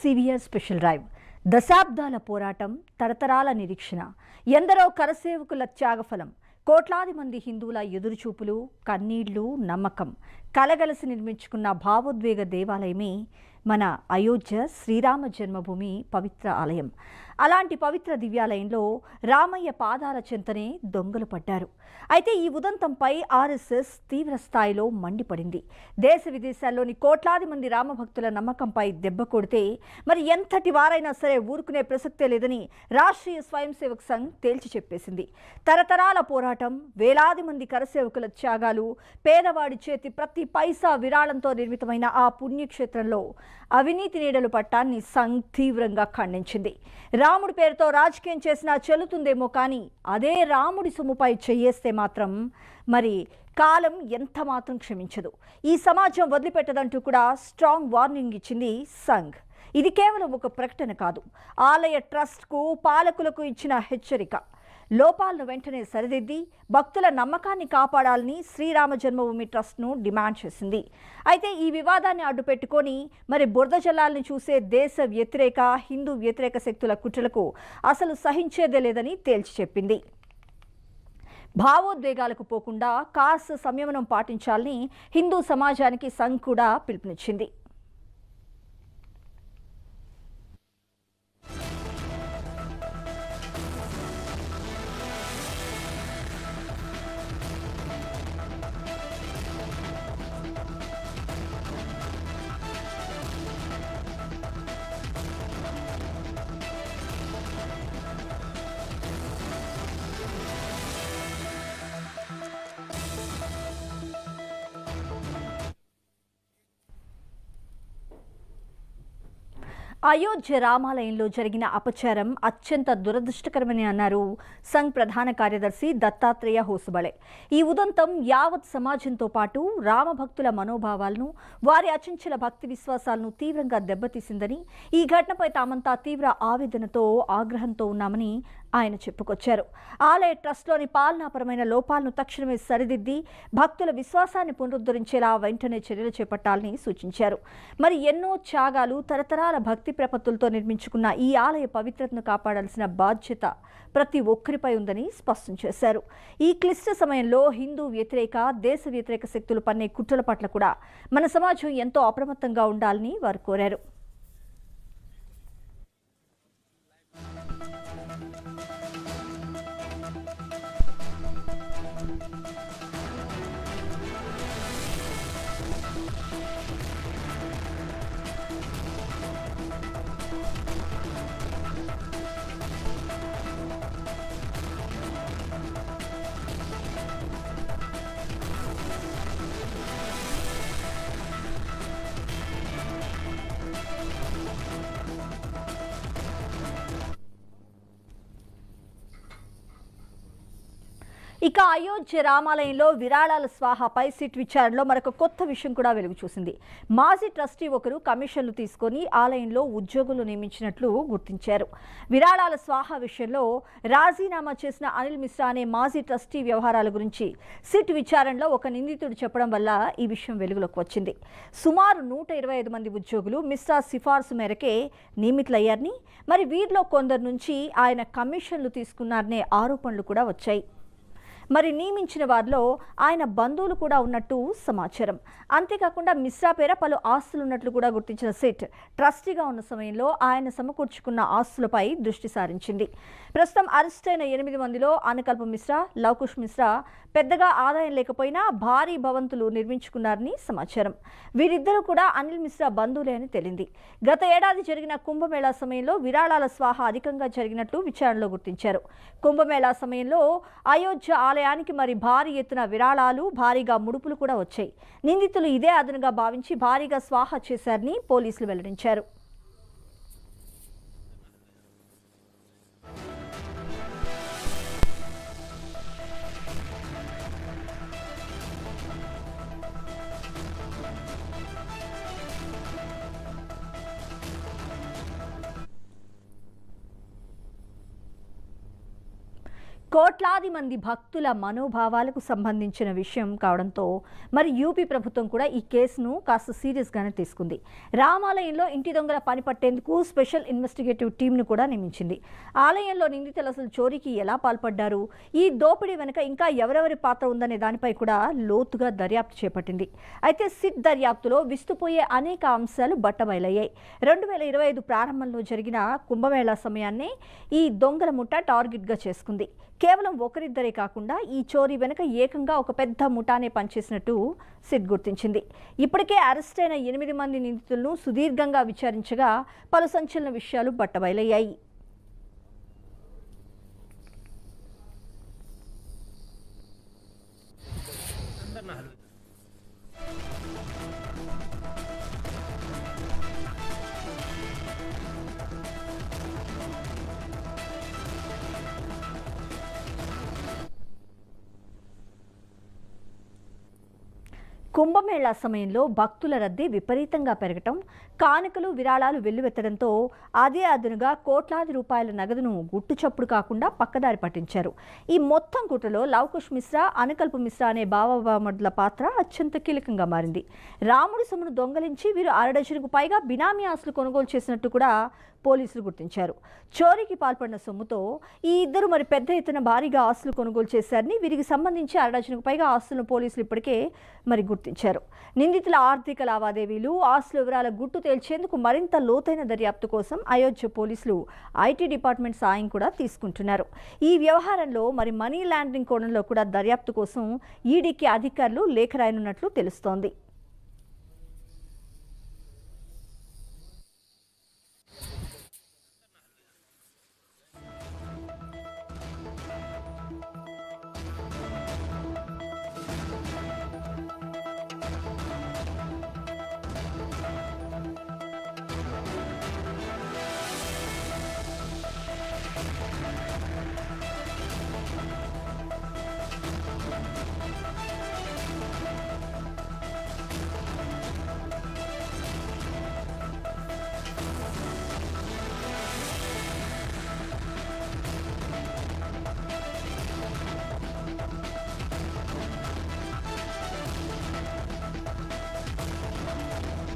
Severe special drive దశాబ్దాల పోరాటం తరతరాల నిరీక్షణ ఎందరో కరసేవకుల త్యాగఫలం కోట్లాది మంది హిందువుల ఎదురుచూపులు కన్నీళ్లు నమ్మకం కలగలసి నిర్మించుకున్న భావోద్వేగ దేవాలయమే మన అయోధ్య శ్రీరామ జన్మభూమి పవిత్ర ఆలయం. అలాంటి పవిత్ర దివ్యాలయంలో రామయ్య పాదాల చెంతనే దొంగలు పడ్డారు. అయితే ఈ ఉదంతంపై ఆర్ఎస్ఎస్ తీవ్ర స్థాయిలో మండిపడింది. దేశ విదేశాల్లోని కోట్లాది మంది రామభక్తుల నమ్మకంపై దెబ్బ కొడితే మరి ఎంతటి వారైనా సరే ఊరుకునే ప్రసక్తే లేదని రాష్ట్రీయ స్వయం సేవక్ సంఘ్ తేల్చి చెప్పేసింది. తరతరాల పోరాటం, వేలాది మంది కరసేవకుల త్యాగాలు, పేదవాడి చేతి ప్రతి పైసా విరాళంతో నిర్మితమైన ఆ పుణ్యక్షేత్రంలో అవినీతి నీడలు పట్టాన్ని సంఘ్ తీవ్రంగా ఖండించింది. రాముడి పేరుతో రాజకీయం చేసినా చెల్లుతుందేమో కానీ అదే రాముడి సొమ్ముపై చెయ్యేస్తే మాత్రం మరి కాలం ఎంత మాత్రం క్షమించదు. ఈ సమాజం వదిలిపెట్టదంటూ కూడా స్ట్రాంగ్ వార్నింగ్ ఇచ్చింది సంఘ్. ఇది కేవలం ఒక ప్రకటన కాదు, ఆలయ ట్రస్ట్కు పాలకులకు ఇచ్చిన హెచ్చరిక. లోపాలను వెంటనే సరిదిద్ది భక్తుల నమ్మకాన్ని కాపాడాలని శ్రీరామ జన్మభూమి ట్రస్ట్ను డిమాండ్ చేసింది. అయితే ఈ వివాదాన్ని అడ్డుపెట్టుకొని మరి బురద జల్లాలని చూసే దేశ వ్యతిరేక హిందూ వ్యతిరేక శక్తుల కుట్రలకు అసలు సహించేదే లేదని తేల్చి చెప్పింది. భావోద్వేగాలకు పోకుండా కాస్త సంయమనం పాటించాలని హిందూ సమాజానికి సంఘ్ కూడా పిలుపునిచ్చింది. అయోధ్య రామాలయంలో జరిగిన అపచారం అత్యంత దురదృష్టకరమని అన్నారు సంఘ్ ప్రధాన కార్యదర్శి దత్తాత్రేయ హోసబళే. ఈ ఉదంతం యావత్ సమాజంతో పాటు రామభక్తుల మనోభావాలను, వారి అచంచల భక్తి విశ్వాసాలను తీవ్రంగా దెబ్బతీసిందని, ఈ ఘటనపై తామంతా తీవ్ర ఆవేదనతో ఆగ్రహంతో ఉన్నామని ఆయన చెప్పుకొచ్చారు. ఆలయ ట్రస్ట్లోని పాలనాపరమైన లోపాలను తక్షణమే సరిదిద్ది భక్తుల విశ్వాసాన్ని పునరుద్ధరించేలా వెంటనే చర్యలు చేపట్టాలని సూచించారు. మరి ఎన్నో త్యాగాలు, తరతరాల భక్తి ప్రపత్తులతో నిర్మించుకున్న ఈ ఆలయ పవిత్రతను కాపాడాల్సిన బాధ్యత ప్రతి ఒక్కరిపై ఉందని స్పష్టం చేశారు. ఈ క్లిష్ట సమయంలో హిందూ వ్యతిరేక, దేశ వ్యతిరేక శక్తులు పన్నే కుట్రల పట్ల కూడా మన సమాజం ఎంతో అప్రమత్తంగా ఉండాలని వారు కోరారు. ఇక అయోధ్య రామాలయంలో విరాళాల స్వాహాపై సిట్ విచారణలో మరొక కొత్త విషయం కూడా వెలుగు చూసింది. మాజీ ట్రస్టీ ఒకరు కమిషన్లు తీసుకొని ఆలయంలో ఉద్యోగులు నియమించినట్లు గుర్తించారు. విరాళాల స్వాహా విషయంలో రాజీనామా చేసిన అనిల్ మిశ్రా అనే మాజీ ట్రస్టీ వ్యవహారాల గురించి సిట్ విచారణలో ఒక నిందితుడు చెప్పడం వల్ల ఈ విషయం వెలుగులోకి వచ్చింది. సుమారు 125 మంది ఉద్యోగులు మిశ్రా సిఫార్సు మేరకే నియమితులయ్యారని, మరి వీరిలో కొందరు నుంచి ఆయన కమిషన్లు తీసుకున్నారనే ఆరోపణలు కూడా వచ్చాయి. మరి నియమించిన వారిలో ఆయన బంధువులు కూడా ఉన్నట్టు సమాచారం. అంతేకాకుండా మిశ్రా పేర పలు ఆస్తులు ఉన్నట్లు కూడా గుర్తించిన సిట్ ట్రస్టీగా ఉన్న సమయంలో ఆయన సమకూర్చుకున్న ఆస్తులపై దృష్టి సారించింది. ప్రస్తుతం అరెస్ట్ అయిన 8 మందిలో అనకల్ప మిశ్రా, లవకుష్ మిశ్రా పెద్దగా ఆదాయం లేకపోయినా భారీ భవంతులు నిర్మించుకున్నారని సమాచారం. వీరిద్దరూ కూడా అనిల్ మిశ్రా బంధువులే అని తేలింది. గత ఏడాది జరిగిన కుంభమేళా సమయంలో విరాళాల స్వాహా అధికంగా జరిగినట్లు విచారణలో గుర్తించారు. కుంభమేళా సమయంలో అయోధ్య ఆలయానికి మరి భారీ ఎత్తున విరాళాలు, భారీగా ముడుపులు కూడా వచ్చాయి. నిందితులు ఇదే అదనుగా భావించి భారీగా స్వాహా చేశారని పోలీసులు వెల్లడించారు. కోట్లాది మంది భక్తుల మనోభావాలకు సంబంధించిన విషయం కావడంతో మరి యూపీ ప్రభుత్వం కూడా ఈ కేసును కాస్త సీరియస్గానే తీసుకుంది. రామాలయంలో ఇంటి దొంగల పని పట్టేందుకు స్పెషల్ ఇన్వెస్టిగేటివ్ టీంను కూడా నియమించింది. ఆలయంలో నిందితులు అసలు చోరీకి ఎలా పాల్పడ్డారు, ఈ దోపిడీ వెనుక ఇంకా ఎవరెవరి పాత్ర ఉందనే దానిపై కూడా లోతుగా దర్యాప్తు చేపట్టింది. అయితే సిట్ దర్యాప్తులో విస్తుపోయే అనేక అంశాలు బట్టబయలయ్యాయి. 2025 ప్రారంభంలో జరిగిన కుంభమేళా సమయాన్నే ఈ దొంగల ముఠ టార్గెట్గా చేసుకుంది. కేవలం ఒకరిద్దరే కాకుండా ఈ చోరీ వెనుక ఏకంగా ఒక పెద్ద ముఠానే పనిచేసినట్టు సిట్ గుర్తించింది. ఇప్పటికే అరెస్ట్ అయిన 8 మంది నిందితులను సుదీర్ఘంగా విచారించగా పలు సంచలన విషయాలు బట్టబయలయ్యాయి. కుంభమేళా సమయంలో భక్తుల రద్దీ విపరీతంగా పెరగటం, కానుకలు విరాళాలు వెల్లువెత్తడంతో అదే అదునుగా కోట్లాది రూపాయల నగదును గుట్టుచప్పుడు కాకుండా పక్కదారి పట్టించారు. ఈ మొత్తం కుట్రలో లవకుశ్ మిశ్రా, అనుకల్ప్ మిశ్రా అనే బావబామర్దుల పాత్ర అత్యంత కీలకంగా మారింది. రాముడి సొమ్మును దొంగలించి వీరు 6 డజనుకు పైగా బినామీ ఆస్తులు కొనుగోలు చేసినట్టు కూడా పోలీసులు గుర్తించారు. చోరీకి పాల్పడిన సొమ్ముతో ఈ ఇద్దరు మరి పెద్ద ఎత్తున భారీగా ఆస్తులు కొనుగోలు చేశారని, వీరికి సంబంధించి 6 డజనుకు పైగా ఆస్తులను పోలీసులు ఇప్పటికే మరి గుర్తించారు. నిందితుల ఆర్థిక లావాదేవీలు, ఆస్తుల వివరాల గుట్టు తేల్చేందుకు మరింత లోతైన దర్యాప్తు కోసం అయోధ్య పోలీసులు ఐటీ డిపార్ట్మెంట్ సాయం కూడా తీసుకుంటున్నారు. ఈ వ్యవహారంలో మరి మనీ లాండరింగ్ కోణంలో కూడా దర్యాప్తు కోసం ఈడీకి అధికారులు లేఖ రాయనున్నట్లు తెలుస్తోంది.